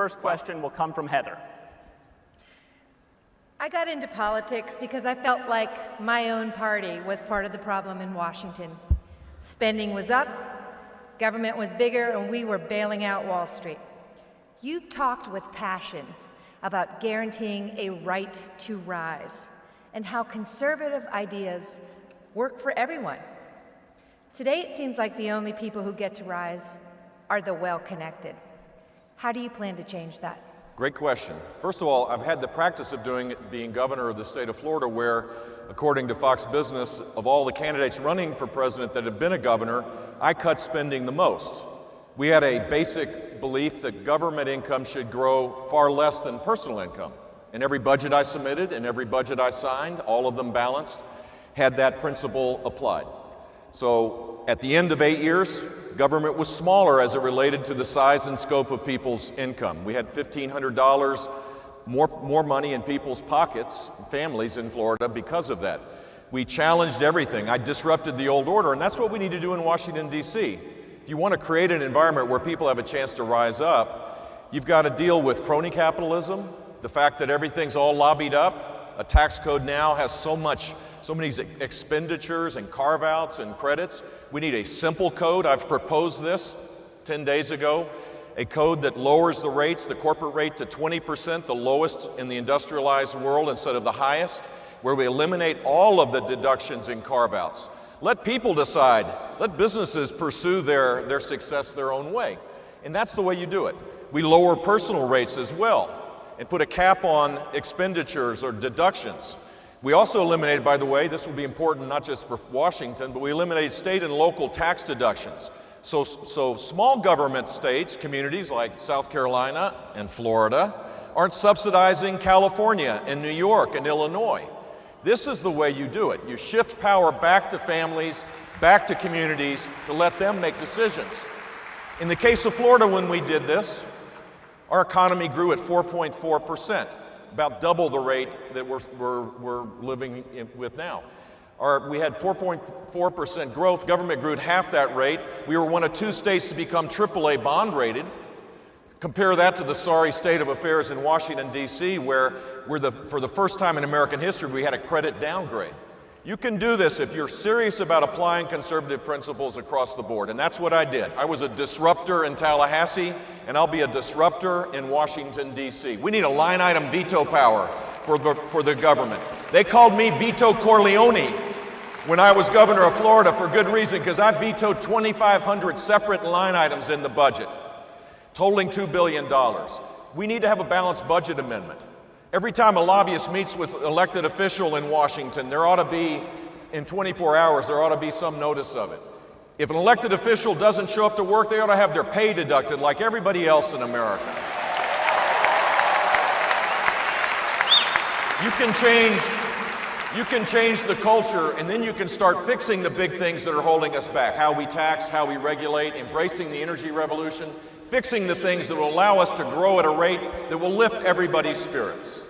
First question will come from Heather. I got into politics because I felt like my own party was part of the problem in Washington. Spending was up, government was bigger, and we were bailing out Wall Street. You've talked with passion about guaranteeing a right to rise and how conservative ideas work for everyone. Today, it seems like the only people who get to rise are the well-connected. How do you plan to change that? Great question. First of all, I've had the practice of being governor of the state of Florida, where, according to Fox Business, of all the candidates running for president that have been a governor, I cut spending the most. We had a basic belief that government income should grow far less than personal income. And every budget I submitted and every budget I signed, all of them balanced, had that principle applied. So at the end of 8 years, government was smaller as it related to the size and scope of people's income. We had $1,500 more money in people's pockets, families in Florida, because of that. We challenged everything. I disrupted the old order, and that's what we need to do in Washington, D.C. If you want to create an environment where people have a chance to rise up, you've got to deal with crony capitalism, the fact that everything's all lobbied up. A tax code now has so many expenditures and carve-outs and credits. We need a simple code. I've proposed this 10 days ago, a code that lowers the rates, the corporate rate to 20%, the lowest in the industrialized world instead of the highest, where we eliminate all of the deductions and carve-outs. Let people decide. Let businesses pursue their success their own way. And that's the way you do it. We lower personal rates as well and put a cap on expenditures or deductions. We also eliminated, by the way, this will be important not just for Washington, but we eliminated state and local tax deductions. So small government states, communities like South Carolina and Florida, aren't subsidizing California and New York and Illinois. This is the way you do it. You shift power back to families, back to communities, to let them make decisions. In the case of Florida, when we did this, our economy grew at 4.4%, about double the rate that we're living with now. We had 4.4% growth. Government grew at half that rate. We were one of 2 states to become AAA bond rated. Compare that to the sorry state of affairs in Washington, D.C., where for the first time in American history, we had a credit downgrade. You can do this if you're serious about applying conservative principles across the board, and that's what I did. I was a disruptor in Tallahassee, and I'll be a disruptor in Washington, D.C. We need a line item veto power for the government. They called me Vito Corleone when I was governor of Florida, for good reason, because I vetoed 2,500 separate line items in the budget, totaling $2 billion. We need to have a balanced budget amendment. Every time a lobbyist meets with an elected official in Washington, there ought to be, in 24 hours, there ought to be some notice of it. If an elected official doesn't show up to work, they ought to have their pay deducted like everybody else in America. You can change the culture, and then you can start fixing the big things that are holding us back. How we tax, how we regulate, embracing the energy revolution, fixing the things that will allow us to grow at a rate that will lift everybody's spirits.